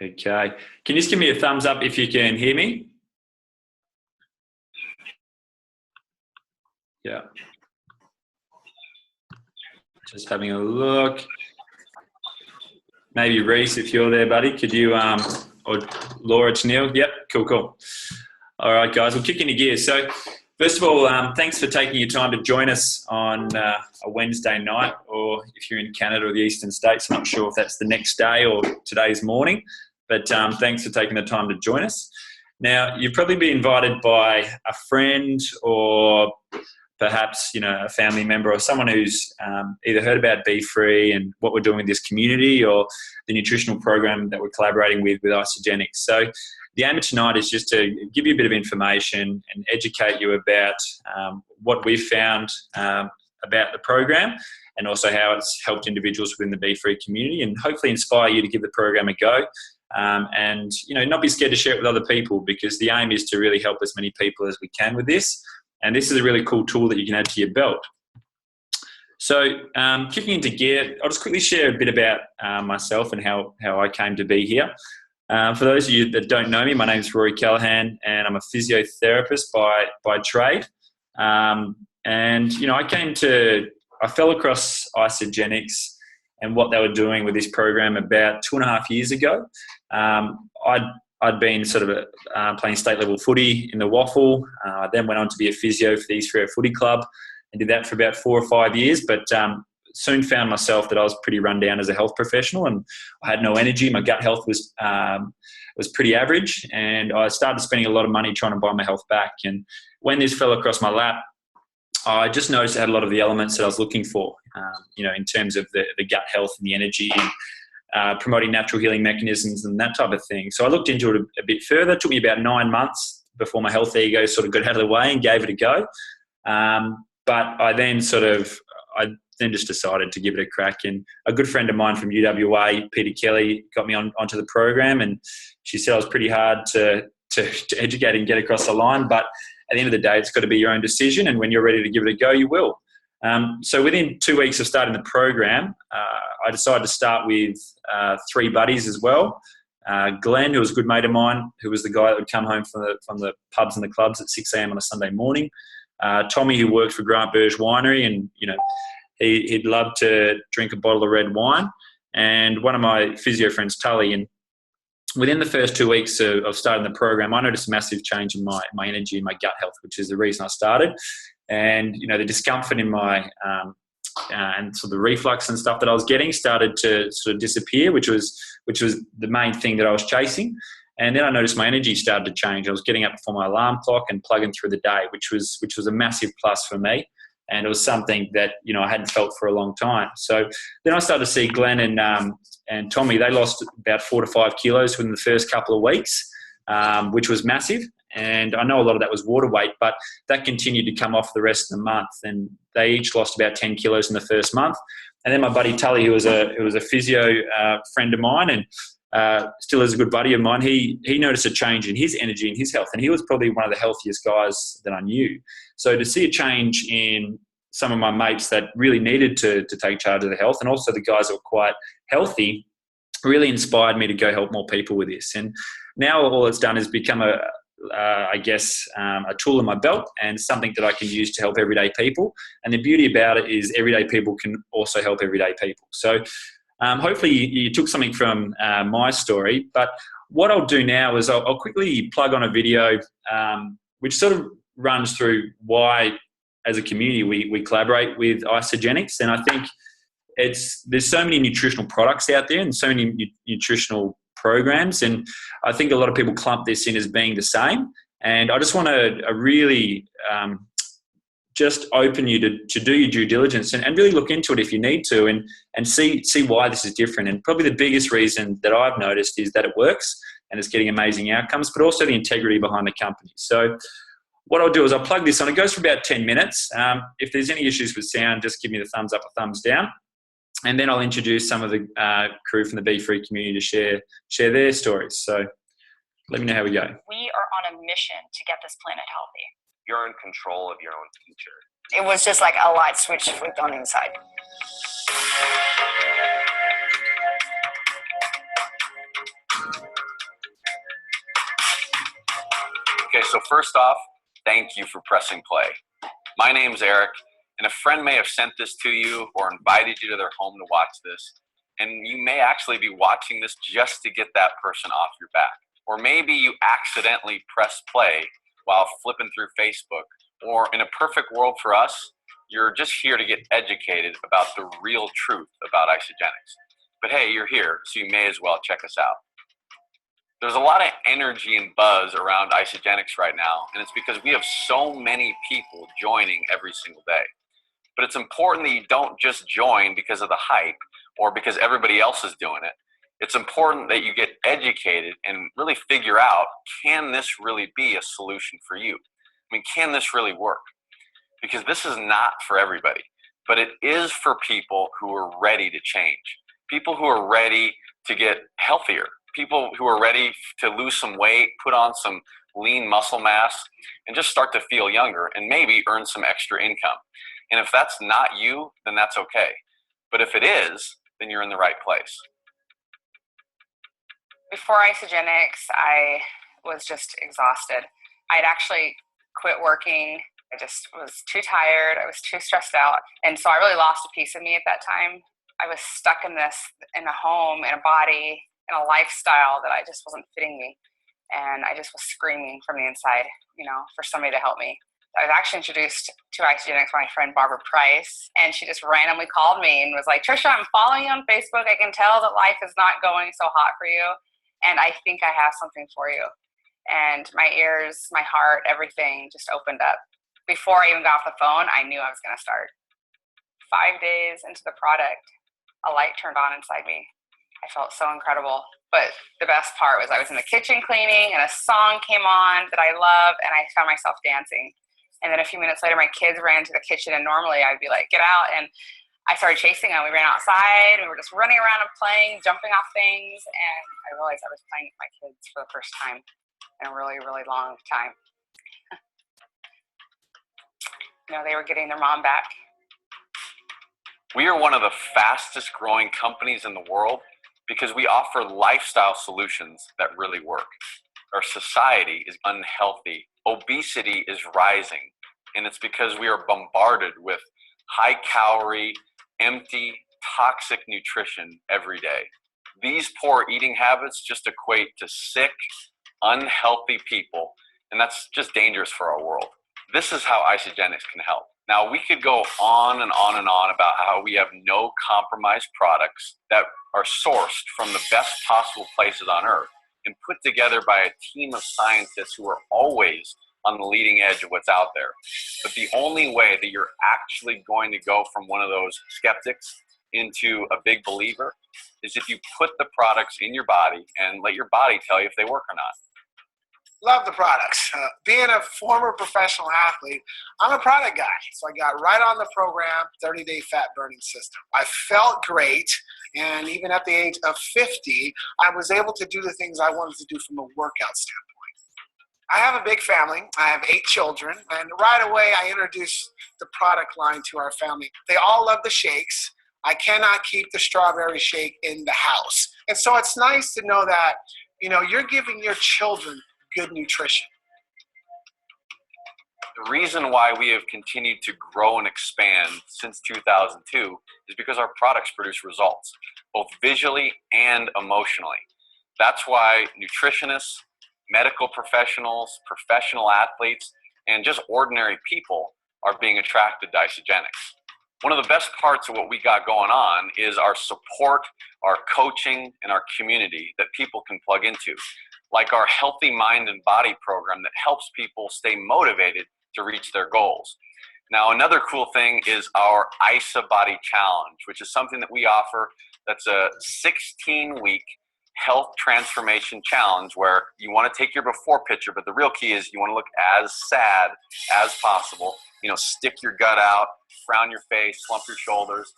Okay. Can you just give me a thumbs up if you can hear me? Yeah. Just having a look. Maybe Reiss, if you're there, buddy, could you, or Laura, Tenille? Yep, cool. All right, guys, we'll kick into gear. So, first of all, thanks for taking your time to join us on a Wednesday night, or if you're in Canada or the Eastern States, I'm not sure if that's the next day or today's morning, but thanks for taking the time to join us. Now, you've probably been invited by a friend or perhaps, a family member or someone who's either heard about Bfree and what we're doing with this community, or the nutritional program that we're collaborating with Isagenix. So the aim of tonight is just to give you a bit of information and educate you about what we've found about the program, and also how it's helped individuals within the Bfree community, and hopefully inspire you to give the program a go. And not be scared to share it with other people, because the aim is to really help as many people as we can with this. And this is a really cool tool that you can add to your belt. So kicking into gear, I'll just quickly share a bit about myself and how I came to be here. For those of you that don't know me, my name is Rory Callaghan, and I'm a physiotherapist by trade. I fell across Isagenix and what they were doing with this program about 2.5 years ago. I'd been sort of playing state level footy in the waffle. I then went on to be a physio for the East Frere Footy Club and did that for about 4 or 5 years, but soon found myself that I was pretty run down as a health professional, and I had no energy. My gut health was pretty average, and I started spending a lot of money trying to buy my health back. And when this fell across my lap, I just noticed it had a lot of the elements that I was looking for, in terms of the gut health and the energy, and promoting natural healing mechanisms and that type of thing. So I looked into it a bit further. It took me about 9 months before my health ego sort of got out of the way and gave it a go. But I then just decided to give it a crack. And a good friend of mine from UWA, Peter Kelly, got me onto the program, and she said I was pretty hard to educate and get across the line. But at the end of the day, it's got to be your own decision, and when you're ready to give it a go, you will. So within 2 weeks of starting the program, I decided to start with 3 buddies as well. Glenn, who was a good mate of mine, who was the guy that would come home from the pubs and the clubs at 6 a.m. on a Sunday morning. Tommy, who worked for Grant Burge Winery, and he'd love to drink a bottle of red wine. And one of my physio friends, Tully. And within the first 2 weeks of starting the program, I noticed a massive change in my energy and my gut health, which is the reason I started. And the discomfort in my and so the reflux and stuff that I was getting started to sort of disappear, which was the main thing that I was chasing. And then I noticed my energy started to change. I was getting up before my alarm clock and plugging through the day, which was a massive plus for me. And it was something that I hadn't felt for a long time. So then I started to see Glenn and Tommy. They lost about 4 to 5 kilos within the first couple of weeks, which was massive. And I know a lot of that was water weight, but that continued to come off the rest of the month. And they each lost about 10 kilos in the first month. And then my buddy Tully, who was a physio friend of mine, and still is a good buddy of mine, he noticed a change in his energy and his health. And he was probably one of the healthiest guys that I knew. So to see a change in some of my mates that really needed to take charge of their health, and also the guys that were quite healthy, really inspired me to go help more people with this. And now all it's done is become a tool in my belt, and something that I can use to help everyday people. And the beauty about it is everyday people can also help everyday people. So hopefully you took something from my story. But what I'll do now is I'll quickly plug on a video which sort of runs through why, as a community, we collaborate with Isagenix. And I think there's so many nutritional products out there and so many nutritional programs, and I think a lot of people clump this in as being the same. And I just want to really just open you to do your due diligence and really look into it if you need to, and see why this is different. And probably the biggest reason that I've noticed is that it works and it's getting amazing outcomes, but also the integrity behind the company. So what I'll do is I'll plug this on. It goes for about 10 minutes. If there's any issues with sound, just give me the thumbs up or thumbs down. And then I'll introduce some of the crew from the Bfree community to share their stories. So let me know how we go. We are on a mission to get this planet healthy. You're in control of your own future. It was just like a light switch flipped on inside. first off, thank you for pressing play. My name's Eric, and a friend may have sent this to you or invited you to their home to watch this, and you may actually be watching this just to get that person off your back. Or maybe you accidentally press play while flipping through Facebook, or in a perfect world for us, you're just here to get educated about the real truth about isogenics. But hey, you're here, so you may as well check us out. There's a lot of energy and buzz around isogenics right now, and it's because we have so many people joining every single day. But it's important that you don't just join because of the hype or because everybody else is doing it. It's important that you get educated and really figure out, can this really be a solution for you? I mean, can this really work? Because this is not for everybody, but it is for people who are ready to change, people who are ready to get healthier, people who are ready to lose some weight, put on some lean muscle mass, and just start to feel younger and maybe earn some extra income. And if that's not you, then that's okay. But if it is, then you're in the right place. Before isogenics, I was just exhausted. I'd actually quit working. I just was too tired. I was too stressed out. And so I really lost a piece of me at that time. I was stuck in a home, in a body, in a lifestyle that I just wasn't fitting me. And I just was screaming from the inside, for somebody to help me. I was actually introduced to isogenics by my friend Barbara Price, and she just randomly called me and was like, Trisha, I'm following you on Facebook. I can tell that life is not going so hot for you, and I think I have something for you. And my ears, my heart, everything just opened up. Before I even got off the phone, I knew I was going to start. 5 days into the product, a light turned on inside me. I felt so incredible. But the best part was I was in the kitchen cleaning and a song came on that I love, and I found myself dancing. And then a few minutes later, my kids ran to the kitchen, and normally I'd be like, get out. And I started chasing them. We ran outside. We were just running around and playing, jumping off things. And I realized I was playing with my kids for the first time in a really, really long time. They were getting their mom back. We are one of the fastest growing companies in the world because we offer lifestyle solutions that really work. Our society is unhealthy. Obesity is rising, and it's because we are bombarded with high-calorie, empty, toxic nutrition every day. These poor eating habits just equate to sick, unhealthy people, and that's just dangerous for our world. This is how isogenics can help. Now, we could go on and on and on about how we have no compromise products that are sourced from the best possible places on earth and put together by a team of scientists who are always on the leading edge of what's out there. But the only way that you're actually going to go from one of those skeptics into a big believer is if you put the products in your body and let your body tell you if they work or not. Love the products. Being a former professional athlete, I'm a product guy. So I got right on the program, 30-day fat burning system. I felt great. And even at the age of 50, I was able to do the things I wanted to do from a workout standpoint. I have a big family. I have 8 children. And right away, I introduced the product line to our family. They all love the shakes. I cannot keep the strawberry shake in the house. And so it's nice to know that, you're giving your children good nutrition. The reason why we have continued to grow and expand since 2002 is because our products produce results, both visually and emotionally. That's why nutritionists, medical professionals, professional athletes, and just ordinary people are being attracted to isogenics. One of the best parts of what we got going on is our support, our coaching, and our community that people can plug into, like our Healthy Mind and Body program that helps people stay motivated to reach their goals. Now, another cool thing is our IsaBody Challenge, which is something that we offer that's a 16-week health transformation challenge where you want to take your before picture, but the real key is you want to look as sad as possible. Stick your gut out, frown your face, slump your shoulders,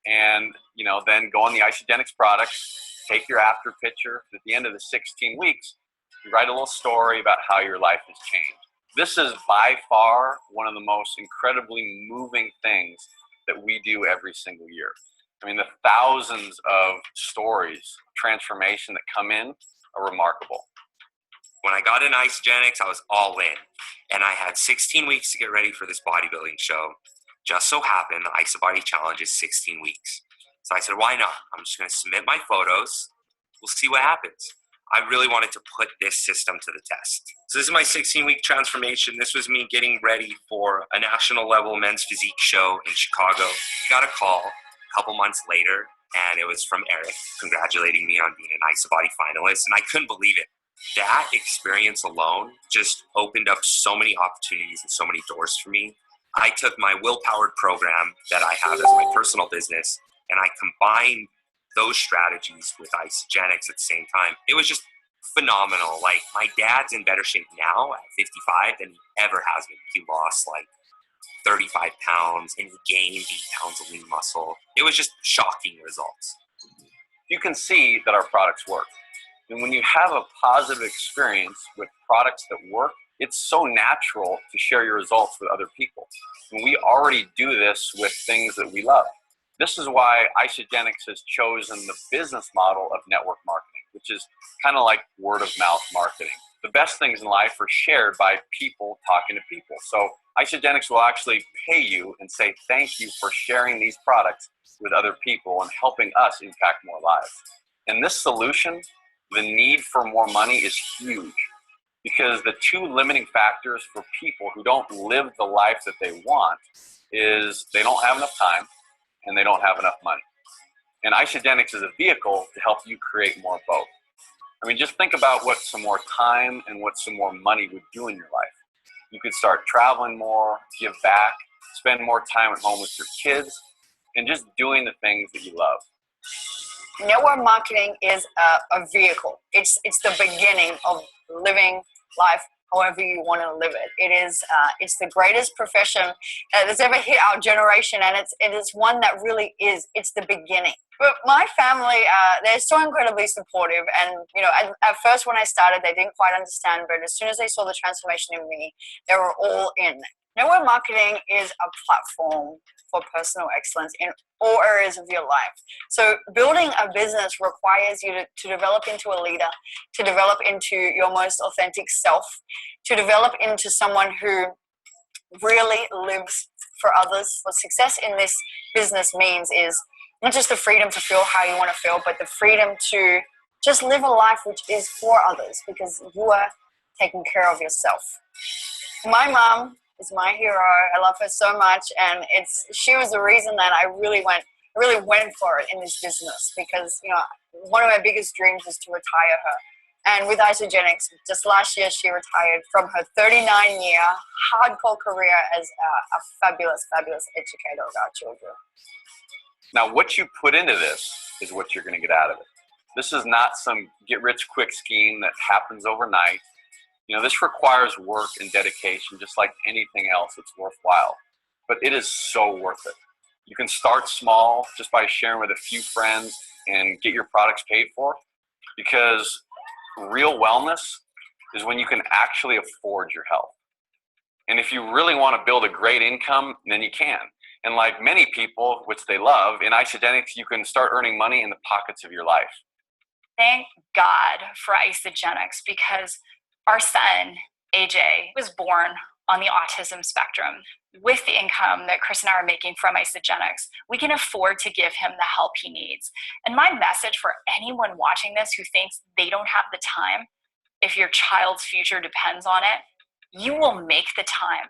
and then go on the isogenics products, take your after picture. At the end of the 16 weeks, you write a little story about how your life has changed. This is by far one of the most incredibly moving things that we do every single year. I mean, the thousands of stories of transformation that come in are remarkable. When I got in Isogenics, I was all in. And I had 16 weeks to get ready for this bodybuilding show. Just so happened the IsoBody Challenge is 16 weeks. So I said, why not? I'm just going to submit my photos. We'll see what happens. I really wanted to put this system to the test. So this is my 16-week transformation. This was me getting ready for a national level men's physique show in Chicago. Got a call a couple months later, and it was from Eric congratulating me on being an IsoBody finalist, and I couldn't believe it. That experience alone just opened up so many opportunities and so many doors for me. I took my will-powered program that I have as my personal business, and I combined those strategies with Isogenics at the same time. It was just phenomenal. Like, my dad's in better shape now at 55 than he ever has been. He lost like 35 pounds and he gained 8 pounds of lean muscle. It was just shocking results. You can see that our products work. And when you have a positive experience with products that work, it's so natural to share your results with other people. And we already do this with things that we love. This is why Isogenics has chosen the business model of network marketing, which is kind of like word of mouth marketing. The best things in life are shared by people talking to people. So Isogenics will actually pay you and say thank you for sharing these products with other people and helping us impact more lives. And this solution, the need for more money, is huge, because the two limiting factors for people who don't live the life that they want is they don't have enough time and they don't have enough money. And Isogenics is a vehicle to help you create more of both. I mean, just think about what some more time and what some more money would do in your life. You could start traveling more, give back, spend more time at home with your kids, and just doing the things that you love. Network marketing is a vehicle. It's the beginning of living life however you want to live it. It's the greatest profession that's ever hit our generation, and it is one that really is. It's the beginning. But my family, they're so incredibly supportive, and at first when I started, they didn't quite understand, but as soon as they saw the transformation in me, they were all in. Network marketing is a platform for personal excellence in all areas of your life. So building a business requires you to develop into a leader, to develop into your most authentic self, to develop into someone who really lives for others. What success in this business means is not just the freedom to feel how you want to feel, but the freedom to just live a life which is for others, because you are taking care of yourself. My mom is my hero. I love her so much, and she was the reason that I really went for it in this business, because one of my biggest dreams was to retire her. And with Isogenics, just last year she retired from her 39-year hardcore career as a fabulous, fabulous educator of our children. Now, what you put into this is what you're going to get out of it. This is not some get-rich-quick scheme that happens overnight. This requires work and dedication, just like anything else that's worthwhile. But it is so worth it. You can start small just by sharing with a few friends and get your products paid for, because real wellness is when you can actually afford your health. And if you really want to build a great income, then you can. And like many people, which they love, in Isogenics, you can start earning money in the pockets of your life. Thank God for Isogenics, because our son, AJ, was born on the autism spectrum. With the income that Chris and I are making from Isogenics, we can afford to give him the help he needs. And my message for anyone watching this who thinks they don't have the time, if your child's future depends on it, you will make the time.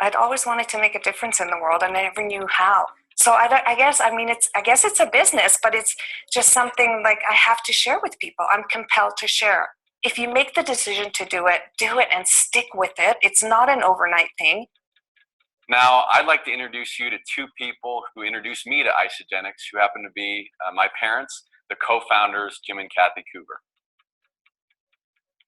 I'd always wanted to make a difference in the world, and I never knew how. So I guess it's a business, but it's just something like I have to share with people. I'm compelled to share. If you make the decision to do it and stick with it. It's not an overnight thing. Now, I'd like to introduce you to two people who introduced me to Isogenics, who happen to be my parents, the co-founders, Jim and Kathy Cooper.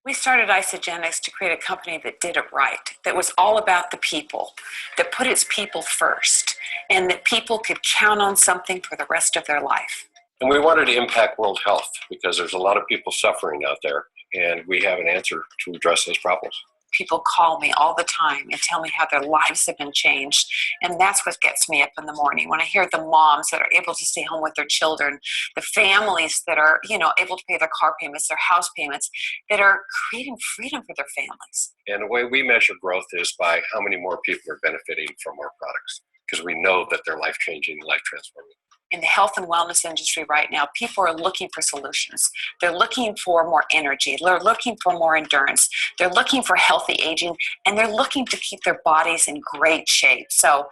We started Isogenics to create a company that did it right, that was all about the people, that put its people first, and that people could count on something for the rest of their life. And we wanted to impact world health because there's a lot of people suffering out there, and we have an answer to address those problems. People call me all the time and tell me how their lives have been changed. And that's what gets me up in the morning. When I hear the moms that are able to stay home with their children, the families that are, able to pay their car payments, their house payments, that are creating freedom for their families. And the way we measure growth is by how many more people are benefiting from our products, because we know that they're life-changing, life-transforming. In the health and wellness industry right now, people are looking for solutions. They're looking for more energy. They're looking for more endurance. They're looking for healthy aging, and they're looking to keep their bodies in great shape. So,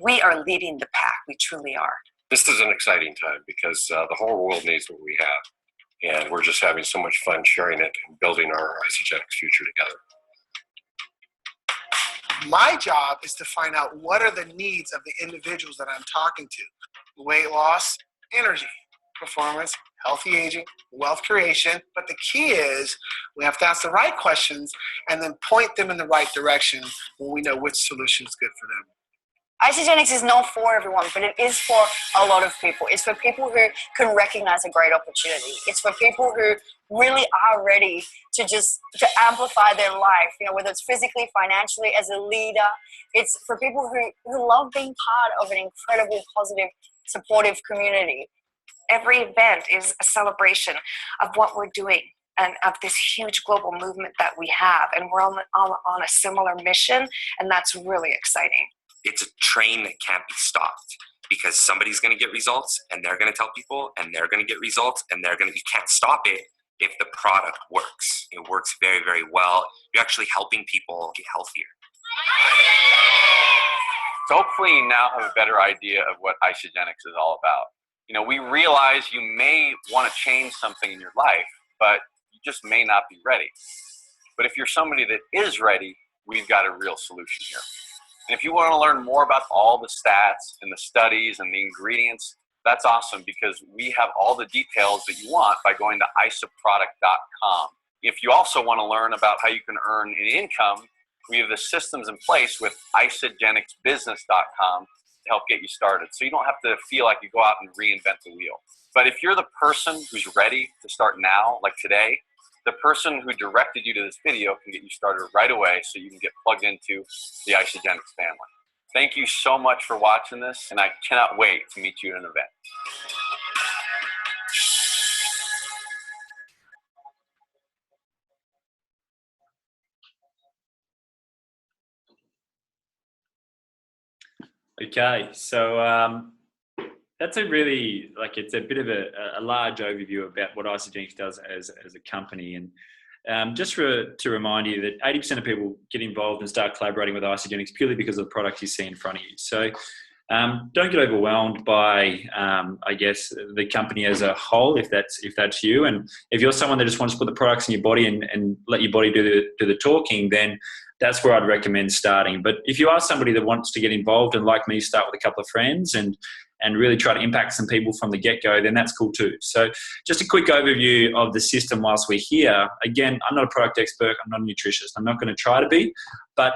we are leading the pack. We truly are. This is an exciting time because the whole world needs what we have. And we're just having so much fun sharing it and building our Isogenics future together. My job is to find out what are the needs of the individuals that I'm talking to. Weight loss, energy, performance, healthy aging, wealth creation. But the key is we have to ask the right questions and then point them in the right direction when we know which solution is good for them. Isogenics is not for everyone, but it is for a lot of people. It's for people who can recognize a great opportunity. It's for people who really are ready to amplify their life, whether it's physically, financially, as a leader. It's for people who love being part of an incredible, positive, supportive community. Every event is a celebration of what we're doing and of this huge global movement that we have. And we're on a similar mission, and that's really exciting. It's a train that can't be stopped because somebody's going to get results and they're going to tell people and they're going to get results and you can't stop it if the product works. It works very, very well. You're actually helping people get healthier. So hopefully you now have a better idea of what Isogenics is all about. We realize you may want to change something in your life, but you just may not be ready. But if you're somebody that is ready, we've got a real solution here. And if you want to learn more about all the stats and the studies and the ingredients, that's awesome because we have all the details that you want by going to isoproduct.com. If you also want to learn about how you can earn an income, we have the systems in place with isogenicsbusiness.com to help get you started. So you don't have to feel like you go out and reinvent the wheel. But if you're the person who's ready to start now, like today, the person who directed you to this video can get you started right away so you can get plugged into the Isogenics family. Thank you so much for watching this, and I cannot wait to meet you at an event. Okay, so that's a really, it's a bit of a large overview about what Isogenics does as a company. And just to remind you that 80% of people get involved and start collaborating with Isogenics purely because of the product you see in front of you. So don't get overwhelmed by, the company as a whole, if that's you. And if you're someone that just wants to put the products in your body and let your body do the talking, then that's where I'd recommend starting. But if you are somebody that wants to get involved and, like me, start with a couple of friends and really try to impact some people from the get-go, then that's cool too. So just a quick overview of the system whilst we're here. Again, I'm not a product expert. I'm not a nutritionist. I'm not going to try to be. But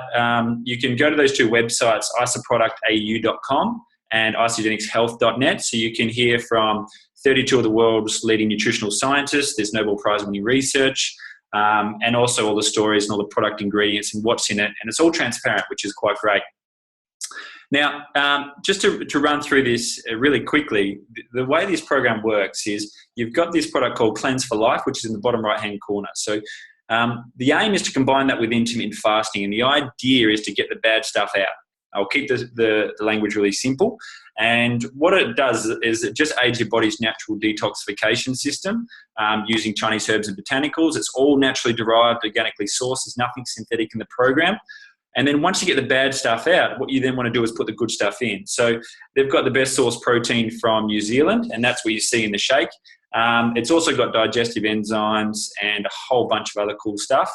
you can go to those two websites, isoproductau.com and isogenicshealth.net. So you can hear from 32 of the world's leading nutritional scientists. There's Nobel Prize-winning research. And also all the stories and all the product ingredients and what's in it. And it's all transparent, which is quite great. Now, just to run through this really quickly, the way this program works is you've got this product called Cleanse for Life, which is in the bottom right-hand corner. So the aim is to combine that with intermittent fasting. And the idea is to get the bad stuff out. I'll keep the language really simple. And what it does is it just aids your body's natural detoxification system using Chinese herbs and botanicals. It's all naturally derived, organically sourced. There's nothing synthetic in the program. And then once you get the bad stuff out, what you then want to do is put the good stuff in. So they've got the best source protein from New Zealand, and that's what you see in the shake. It's also got digestive enzymes and a whole bunch of other cool stuff.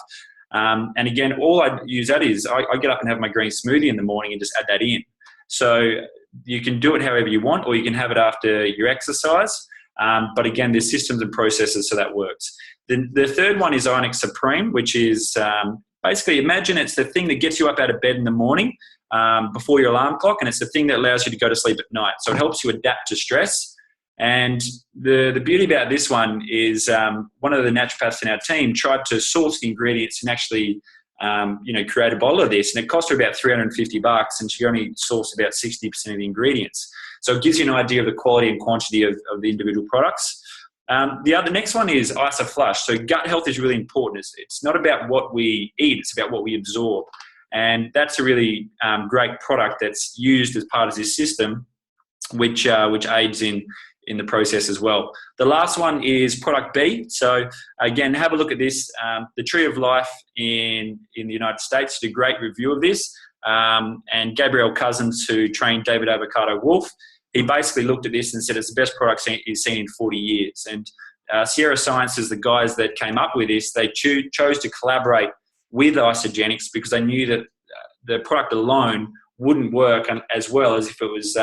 And again, all I use that is I get up and have my green smoothie in the morning and just add that in. So you can do it however you want, or you can have it after your exercise. But again, there's systems and processes so that works. The third one is Ionic Supreme, which is basically, imagine it's the thing that gets you up out of bed in the morning before your alarm clock, and it's the thing that allows you to go to sleep at night. So it helps you adapt to stress. And the beauty about this one is one of the naturopaths in our team tried to source the ingredients and actually create a bottle of this, and it cost her about $350, and she only sourced about 60% of the ingredients. So it gives you an idea of the quality and quantity of the individual products. The next one is Isoflush. So gut health is really important. It's not about what we eat, it's about what we absorb. And that's a really great product that's used as part of this system, which aids in the process as well. The last one is product B. So again, have a look at this. The Tree of Life in the United States did a great review of this. And Gabriel Cousins, who trained David Avocado Wolf, he basically looked at this and said it's the best product he's seen in 40 years. And Sierra Sciences, the guys that came up with this, they chose to collaborate with Isagenix because they knew that the product alone wouldn't work as well as if it was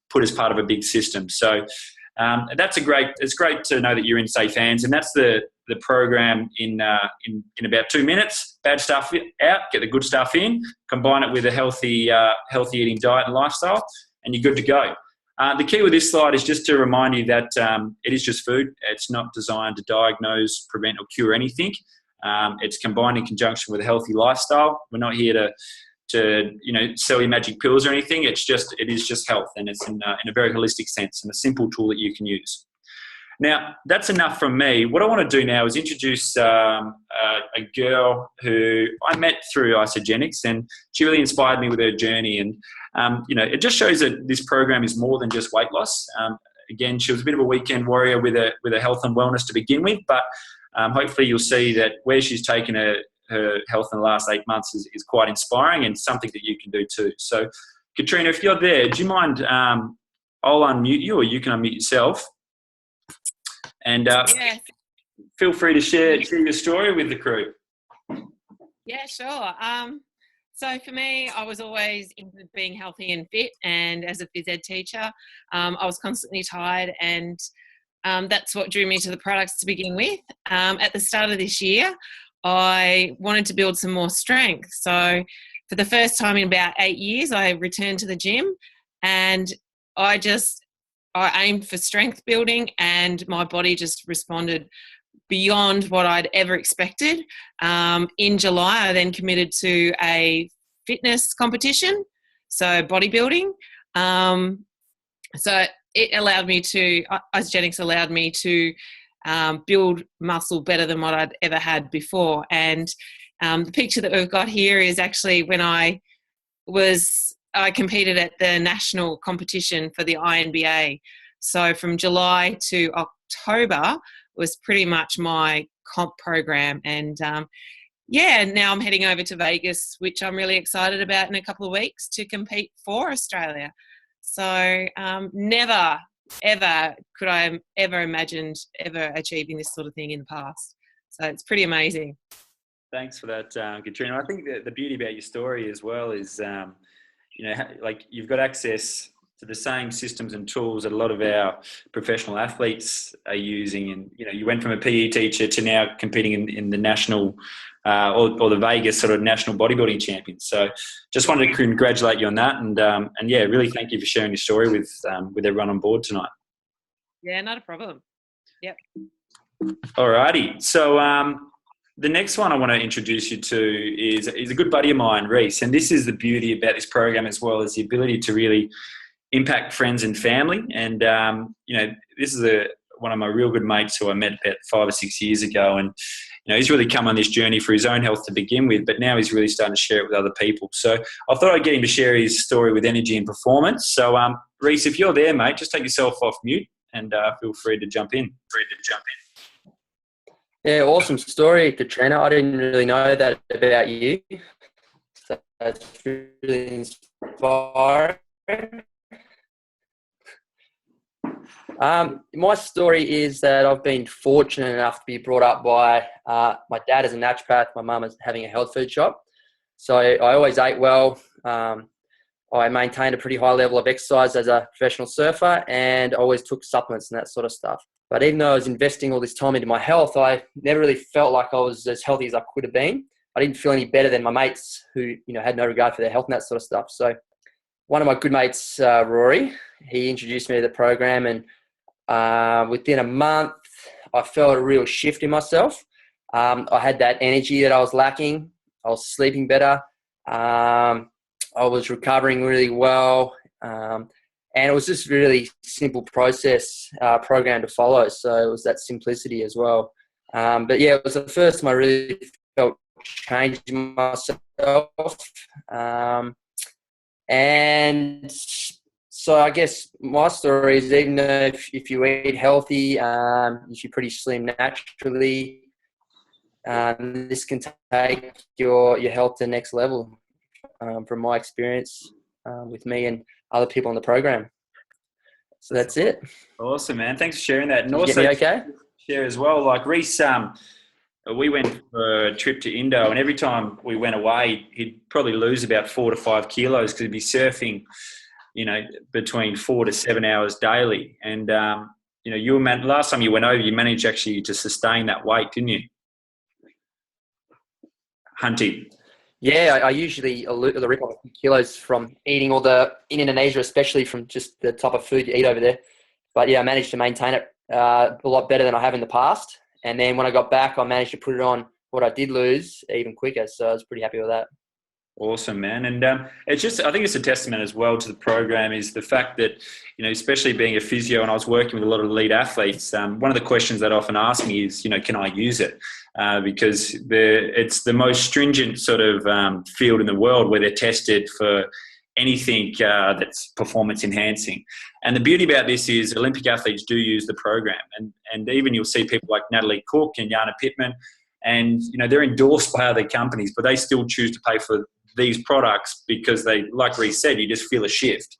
put as part of a big system. So it's great to know that you're in safe hands, and that's the program in about 2 minutes. Bad stuff out, get the good stuff in, combine it with a healthy eating diet and lifestyle, and you're good to go. The key with this slide is just to remind you that it is just food. It's not designed to diagnose, prevent, or cure anything. It's combined in conjunction with a healthy lifestyle. We're not here to sell you magic pills or anything. It is just health, and it's in a very holistic sense and a simple tool that you can use. Now, that's enough from me. What I want to do now is introduce a girl who I met through Isagenix, and she really inspired me with her journey. And it just shows that this program is more than just weight loss. Again, she was a bit of a weekend warrior with a health and wellness to begin with, but hopefully you'll see that where she's taken her health in the last 8 months is quite inspiring and something that you can do too. So, Katrina, if you're there, do you mind, I'll unmute you, or you can unmute yourself. And yes. Feel free to share your story with the crew. Yeah, sure. So for me, I was always into being healthy and fit, and as a phys ed teacher, I was constantly tired, and that's what drew me to the products to begin with. At the start of this year, I wanted to build some more strength. So for the first time in about 8 years, I returned to the gym, and I aimed for strength building, and my body just responded beyond what I'd ever expected. In July, I then committed to a fitness competition, so bodybuilding. So it allowed me to, Isagenix allowed me to build muscle better than what I'd ever had before. And the picture that we've got here is actually when I competed at the national competition for the INBA. So from July to October was pretty much my comp program. And now I'm heading over to Vegas, which I'm really excited about in a couple of weeks, to compete for Australia. So never, ever could I ever imagined ever achieving this sort of thing in the past. So it's pretty amazing. Thanks for that, Katrina. I think the beauty about your story as well is, like you've got access to the same systems and tools that a lot of our professional athletes are using. And, you went from a PE teacher to now competing in the national or the Vegas sort of national bodybuilding champions. So just wanted to congratulate you on that. And really thank you for sharing your story with everyone on board tonight. Yeah, not a problem. Yep. All righty. So the next one I want to introduce you to is a good buddy of mine, Reiss. And this is the beauty about this program, as well as the ability to really impact friends and family. And, this is one of my real good mates who I met about 5 or 6 years ago. And, he's really come on this journey for his own health to begin with, but now he's really starting to share it with other people. So I thought I'd get him to share his story with energy and performance. So, Reiss, if you're there, mate, just take yourself off mute and feel free to jump in. Yeah, awesome story, Katrina. I didn't really know that about you. So that's really inspiring. My story is that I've been fortunate enough to be brought up by my dad as a naturopath, my mum is having a health food shop. So I always ate well. I maintained a pretty high level of exercise as a professional surfer, and I always took supplements and that sort of stuff. But even though I was investing all this time into my health, I never really felt like I was as healthy as I could have been. I didn't feel any better than my mates who, had no regard for their health and that sort of stuff. So one of my good mates, Rory, he introduced me to the program, and within a month, I felt a real shift in myself. I had that energy that I was lacking. I was sleeping better. I was recovering really well. And it was just really simple program to follow. So it was that simplicity as well. But yeah, it was the first time I really felt changing myself. And so I guess my story is, even though if you eat healthy, if you're pretty slim naturally, this can take your health to the next level, from my experience with me and other people on the program. So that's it. Awesome, man. Thanks for sharing that. And Did you also get me okay? share as well, like Reiss, we went for a trip to Indo, and every time we went away, he'd probably lose about 4 to 5 kilos because he'd be surfing, between 4 to 7 hours daily. And, last time you went over, you managed actually to sustain that weight, didn't you? Hunting. Yeah, I usually rip off a few kilos from eating in Indonesia, especially from just the type of food you eat over there. But yeah, I managed to maintain it a lot better than I have in the past. And then when I got back, I managed to put it on what I did lose even quicker. So I was pretty happy with that. Awesome, man. And I think it's a testament as well to the program, is the fact that, especially being a physio, and I was working with a lot of elite athletes, one of the questions that often ask me is, can I use it? Because it's the most stringent sort of field in the world where they're tested for anything that's performance enhancing. And the beauty about this is Olympic athletes do use the program. And even you'll see people like Natalie Cook and Jana Pittman, and, they're endorsed by other companies, but they still choose to pay for these products because they, like Reiss said, you just feel a shift,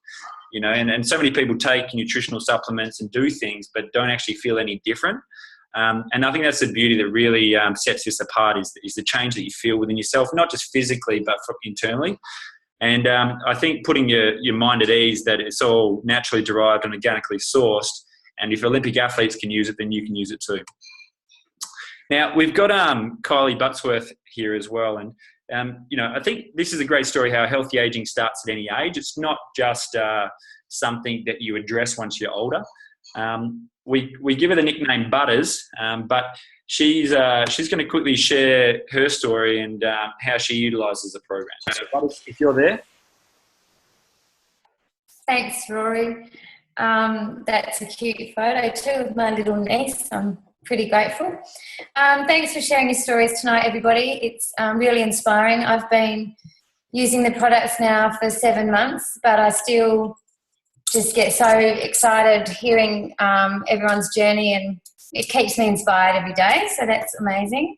and so many people take nutritional supplements and do things, but don't actually feel any different. And I think that's the beauty that really sets this apart, is the change that you feel within yourself, not just physically, but internally. And I think putting your mind at ease that it's all naturally derived and organically sourced, and if Olympic athletes can use it, then you can use it too. Now, we've got Kylie Buttsworth here as well. And, I think this is a great story how healthy aging starts at any age. It's not just something that you address once you're older. We give her the nickname Butters, but she's going to quickly share her story and how she utilises the program. So, Butters, if you're there. Thanks, Rory. That's a cute photo too of my little niece. I'm pretty grateful. Thanks for sharing your stories tonight, everybody. It's really inspiring. I've been using the products now for 7 months, but I still just get so excited hearing everyone's journey, and it keeps me inspired every day, so that's amazing.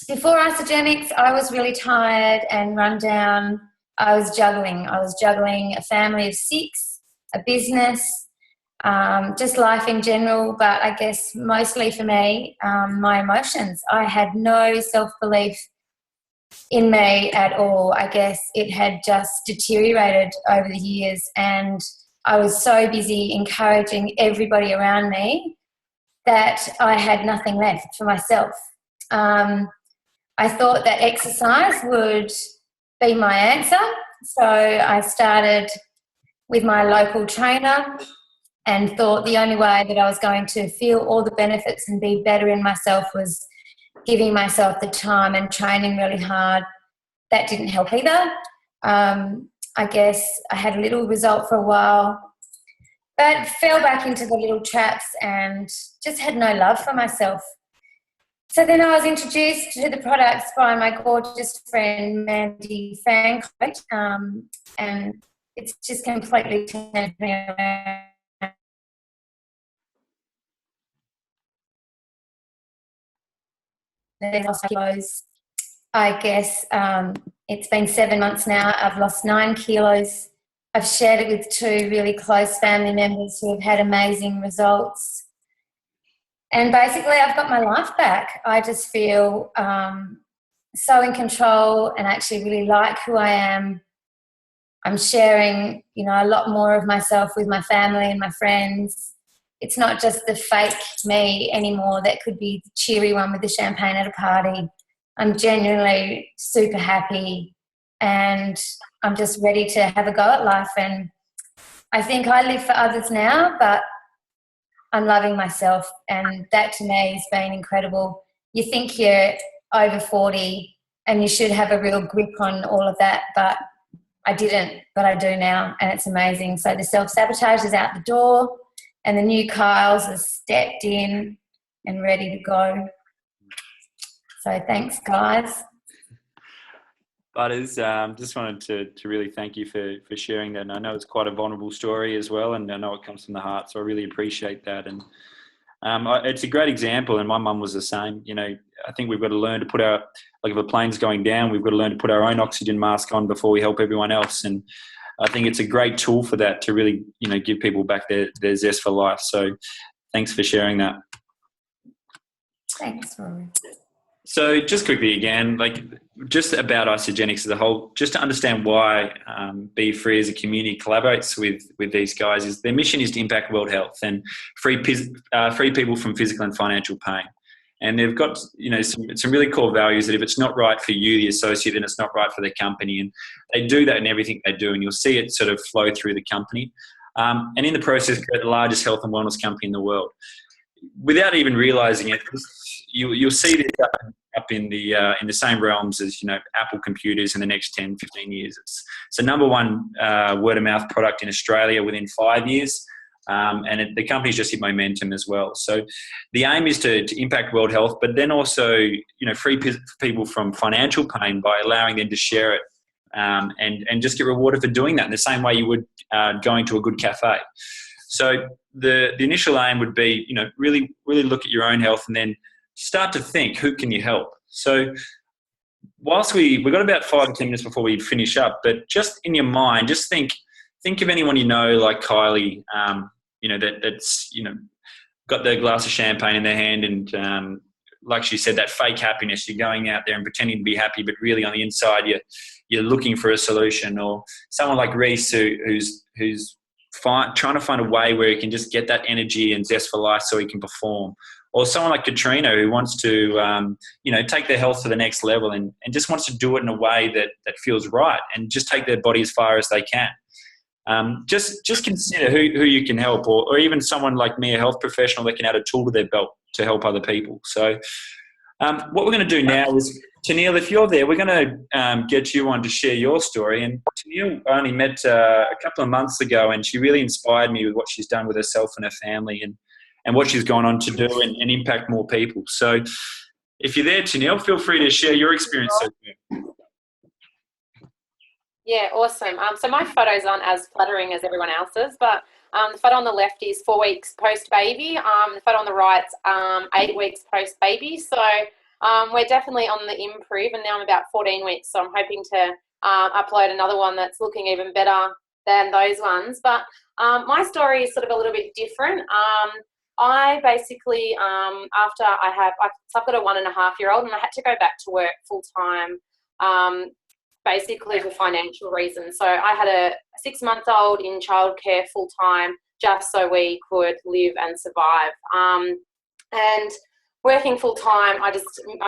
Before Isogenics, I was really tired and run down. I was juggling a family of 6, a business, just life in general, but I guess mostly for me, my emotions. I had no self-belief in me at all. I guess it had just deteriorated over the years, and I was so busy encouraging everybody around me that I had nothing left for myself. I thought that exercise would be my answer, so I started with my local trainer and thought the only way that I was going to feel all the benefits and be better in myself was giving myself the time and training really hard. That didn't help either. I guess I had a little result for a while, but fell back into the little traps and just had no love for myself. So then I was introduced to the products by my gorgeous friend Mandy Fancoat, and it's just completely turned me around. I guess it's been 7 months now. I've lost 9 kilos. I've shared it with 2 really close family members who have had amazing results. And basically, I've got my life back. I just feel so in control and actually really like who I am. I'm sharing, a lot more of myself with my family and my friends. It's not just the fake me anymore that could be the cheery one with the champagne at a party. I'm genuinely super happy, and I'm just ready to have a go at life. And I think I live for others now, but I'm loving myself, and that to me has been incredible. You think you're over 40 and you should have a real grip on all of that, but I didn't, but I do now, and it's amazing. So the self-sabotage is out the door, and the new Kyles has stepped in and ready to go. So thanks, guys. Butters, just wanted to really thank you for sharing that. And I know it's quite a vulnerable story as well, and I know it comes from the heart, so I really appreciate that. And it's a great example, and my mum was the same. You know, I think we've got to learn to put our, like if a plane's going down, we've got to learn to put our own oxygen mask on before we help everyone else. And I think it's a great tool for that, to really, you know, give people back their zest for life. So thanks for sharing that. Thanks, Rory. So just quickly again, like just about Isagenix as a whole, just to understand why Bfree as a community collaborates with these guys, is their mission is to impact world health and free people from physical and financial pain. And they've got, you know, some really core values that if it's not right for you, the associate, then it's not right for the company. And they do that in everything they do, and you'll see it sort of flow through the company. And in the process, create the largest health and wellness company in the world. Without even realizing it, you'll see this up in the same realms as, you know, Apple computers in the next 10, 15 years. It's the number one word of mouth product in Australia within 5 years. And the company's just hit momentum as well. So the aim is to impact world health, but then also, you know, free people from financial pain by allowing them to share it, and just get rewarded for doing that in the same way you would going to a good cafe. So the initial aim would be, you know, really look at your own health and then start to think, who can you help? So whilst we've got about 5 to 10 minutes before we finish up, but just in your mind, just think of anyone you know, like Kylie, you know, that's, you know, got their glass of champagne in their hand, and like she said, that fake happiness, you're going out there and pretending to be happy, but really on the inside you're looking for a solution. Or someone like Reiss who's trying to find a way where he can just get that energy and zest for life so he can perform. Or someone like Katrina who wants to, you know, take their health to the next level and just wants to do it in a way that feels right and just take their body as far as they can. Just consider who you can help, or even someone like me, a health professional that can add a tool to their belt to help other people. So what we're going to do now is, Tenille, if you're there, we're going to get you on to share your story. And Tenille, I only met a couple of months ago, and she really inspired me with what she's done with herself and her family, and what she's gone on to do and impact more people. So if you're there, Tenille, feel free to share your experience. Yeah, awesome. So my photos aren't as flattering as everyone else's, but the photo on the left is 4 weeks post-baby. The photo on the right's 8 weeks post-baby. So we're definitely on the improve, and now I'm about 14 weeks. So I'm hoping to upload another one that's looking even better than those ones. But my story is sort of a little bit different. I basically, after I've got a 1.5-year-old, and I had to go back to work full-time, basically for financial reasons. So I had a 6-month-old in childcare full-time just so we could live and survive. And working full-time, I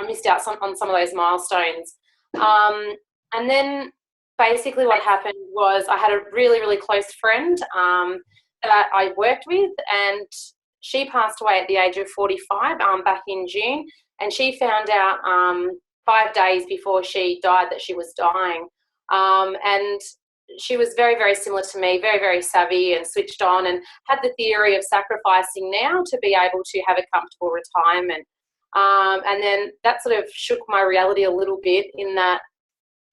missed out on some of those milestones. And then basically what happened was I had a really, really close friend that I worked with, and she passed away at the age of 45 back in June, and she found out 5 days before she died that she was dying. And she was very, very similar to me, very, very savvy and switched on, and had the theory of sacrificing now to be able to have a comfortable retirement. And then that sort of shook my reality a little bit, in that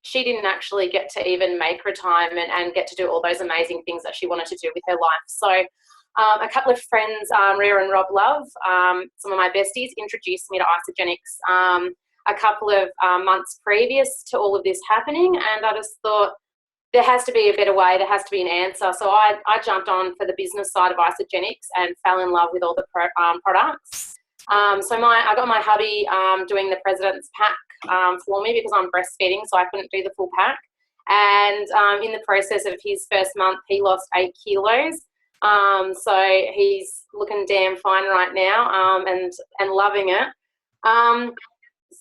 she didn't actually get to even make retirement and get to do all those amazing things that she wanted to do with her life. So a couple of friends, Rhea and Rob Love, some of my besties, introduced me to Isagenix a couple of months previous to all of this happening, and I just thought there has to be a better way, there has to be an answer. So I jumped on for the business side of Isagenix and fell in love with all the products. So I got my hubby doing the President's Pack for me, because I'm breastfeeding, so I couldn't do the full pack. And in the process of his first month, he lost 8 kilos. So he's looking damn fine right now, and loving it.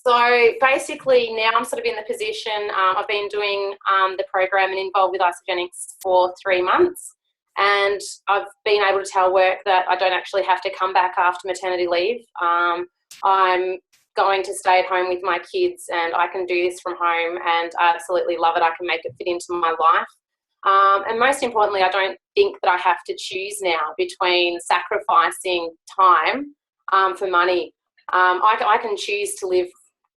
So basically now I'm sort of in the position, I've been doing the program and involved with Isagenix for 3 months, and I've been able to tell work that I don't actually have to come back after maternity leave. I'm going to stay at home with my kids, and I can do this from home, and I absolutely love it. I can make it fit into my life. And most importantly, I don't think that I have to choose now between sacrificing time for money. I can choose to live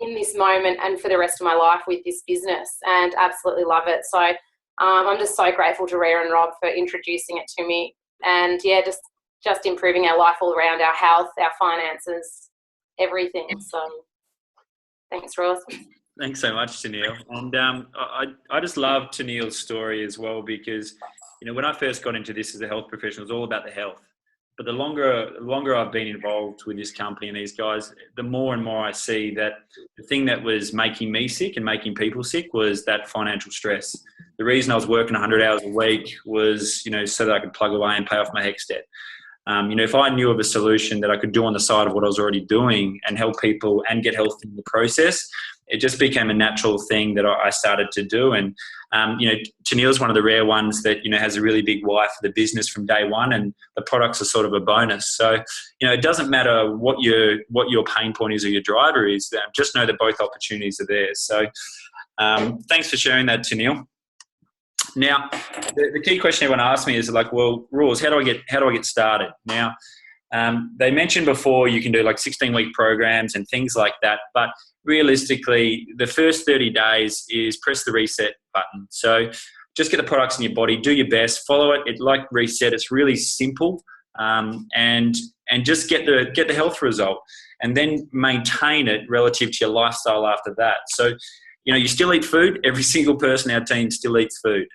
in this moment and for the rest of my life with this business, and absolutely love it. So I'm just so grateful to Rhea and Rob for introducing it to me, and yeah, just improving our life all around, our health, our finances, everything. So thanks, Ross. Thanks so much, Tenille. And I just love Tenille's story as well, because, you know, when I first got into this as a health professional, it was all about the health. But the longer I've been involved with this company and these guys, the more and more I see that the thing that was making me sick and making people sick was that financial stress. The reason I was working 100 hours a week was, you know, so that I could plug away and pay off my HECS debt. You know, if I knew of a solution that I could do on the side of what I was already doing and help people and get health in the process, it just became a natural thing that I started to do. And, you know, Tenille's one of the rare ones that, you know, has a really big why for the business from day one, and the products are sort of a bonus. So, you know, it doesn't matter what your pain point is or your driver is, just know that both opportunities are there. So thanks for sharing that, Tenille. Now, the key question everyone asks me is like, well, Rules, how do I get started? Now, they mentioned before you can do like 16-week programs and things like that, but realistically, the first 30 days is press the reset button. So just get the products in your body, do your best, follow it. It like reset, it's really simple, and just get the health result, and then maintain it relative to your lifestyle after that. So, you know, you still eat food. Every single person in our team still eats food.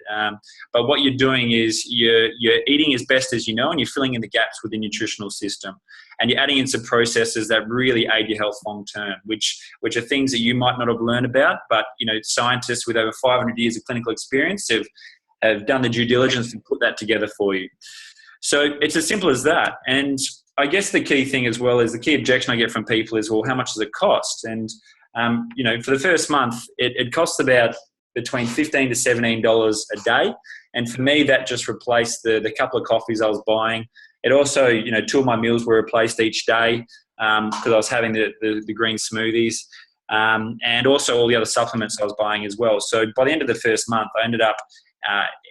But what you're doing is you're eating as best as you know, and you're filling in the gaps with the nutritional system. And you're adding in some processes that really aid your health long term, which are things that you might not have learned about. But, you know, scientists with over 500 years of clinical experience have done the due diligence and put that together for you. So it's as simple as that. And I guess the key thing as well is, the key objection I get from people is, well, how much does it cost? And you know, for the first month, it costs about between $15 to $17 a day. And for me, that just replaced the couple of coffees I was buying. It also, you know, 2 of my meals were replaced each day because I was having the green smoothies, and also all the other supplements I was buying as well. So by the end of the first month, I ended up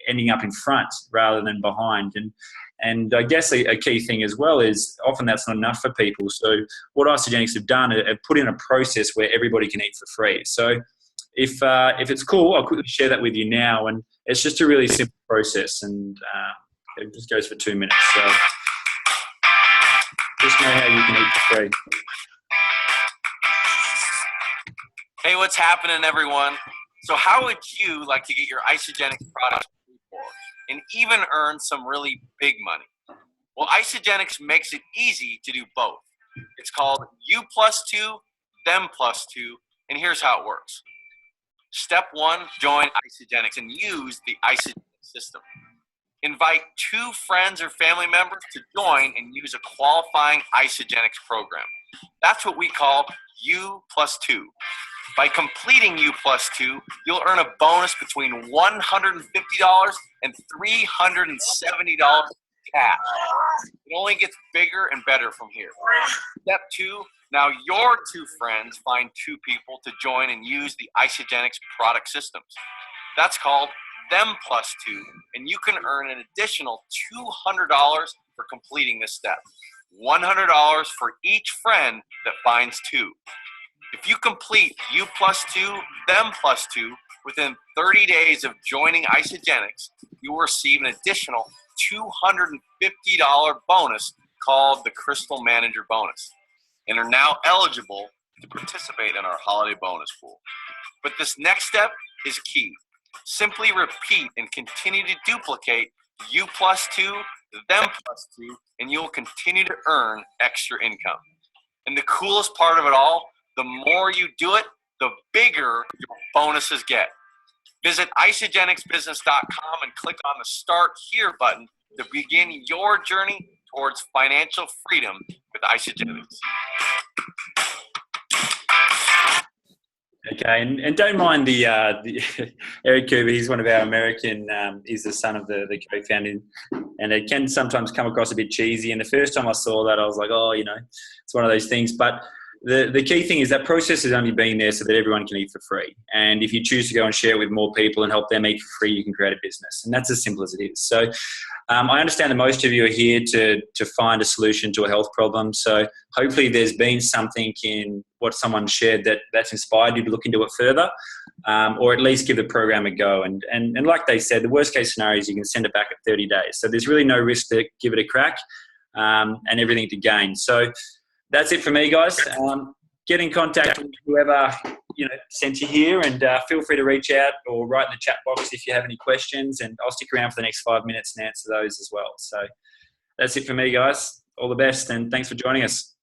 ending up in front rather than behind. And I guess a key thing as well is often that's not enough for people. So what Isagenix have done is put in a process where everybody can eat for free. So if it's cool, I'll quickly share that with you now. And it's just a really simple process, and it just goes for 2 minutes. So just know how you can eat for free. Hey, what's happening, everyone? So how would you like to get your Isagenix products and even earn some really big money? Well, Isagenix makes it easy to do both. It's called U+2, Them +2, and here's how it works. Step 1, join Isagenix and use the Isagenix system. Invite 2 friends or family members to join and use a qualifying Isagenix program. That's what we call U+2. By completing U+2, you'll earn a bonus between $150 and $370 cash. It only gets bigger and better from here. Step 2, now your 2 friends find 2 people to join and use the Isagenix product systems. That's called Them +2, and you can earn an additional $200 for completing this step. $100 for each friend that finds 2. If you complete U+2, Them +2 within 30 days of joining Isagenix, you will receive an additional $250 bonus called the Crystal Manager Bonus, and are now eligible to participate in our holiday bonus pool. But this next step is key. Simply repeat and continue to duplicate U+2, Them +2, and you'll continue to earn extra income. And the coolest part of it all, the more you do it, the bigger your bonuses get. Visit isagenixbusiness.com and click on the Start Here button to begin your journey towards financial freedom with Isagenix. Okay, and don't mind the Eric Cooper. He's one of our American. He's the son of the co-founder, and it can sometimes come across a bit cheesy. And the first time I saw that, I was like, oh, you know, it's one of those things. But the key thing is that process has only been there so that everyone can eat for free. And if you choose to go and share it with more people and help them eat for free, you can create a business. And that's as simple as it is. So I understand that most of you are here to find a solution to a health problem. So hopefully there's been something in what someone shared that's inspired you to look into it further, or at least give the program a go. And like they said, the worst case scenario is you can send it back at 30 days. So there's really no risk to give it a crack, and everything to gain. So that's it for me, guys. Get in contact with whoever sent you here, and feel free to reach out or write in the chat box if you have any questions, and I'll stick around for the next 5 minutes and answer those as well. So that's it for me, guys. All the best, and thanks for joining us.